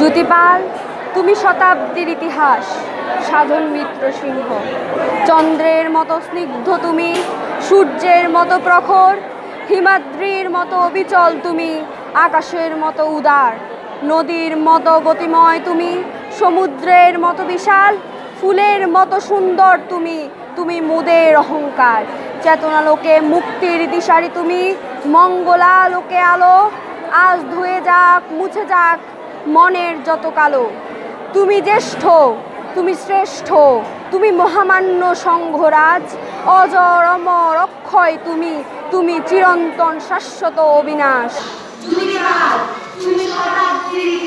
জ্যোতিপাল, তুমি শতাব্দীর ইতিহাস। সাধন মিত্র সিংহ, চন্দ্রের মতো স্নিগ্ধ তুমি, সূর্যের মতো প্রখর, হিমাদ্রির মতো অবিচল তুমি, আকাশের মতো উদার, নদীর মতো গতিময় তুমি, সমুদ্রের মতো বিশাল, ফুলের মতো সুন্দর তুমি। তুমি মুদের অহংকার, চেতনালোকে মুক্তির দিশারি তুমি, মঙ্গলালোকে আলো। আজ ধুয়ে যাক, মুছে যাক মনের যত কালো। তুমি জ্যেষ্ঠ, তুমি শ্রেষ্ঠ, তুমি মহামান্য সংঘরাজ, অজর অমর অক্ষয় তুমি, তুমি চিরন্তন শাশ্বত অবিনাশ। তুমি শতাব্দীর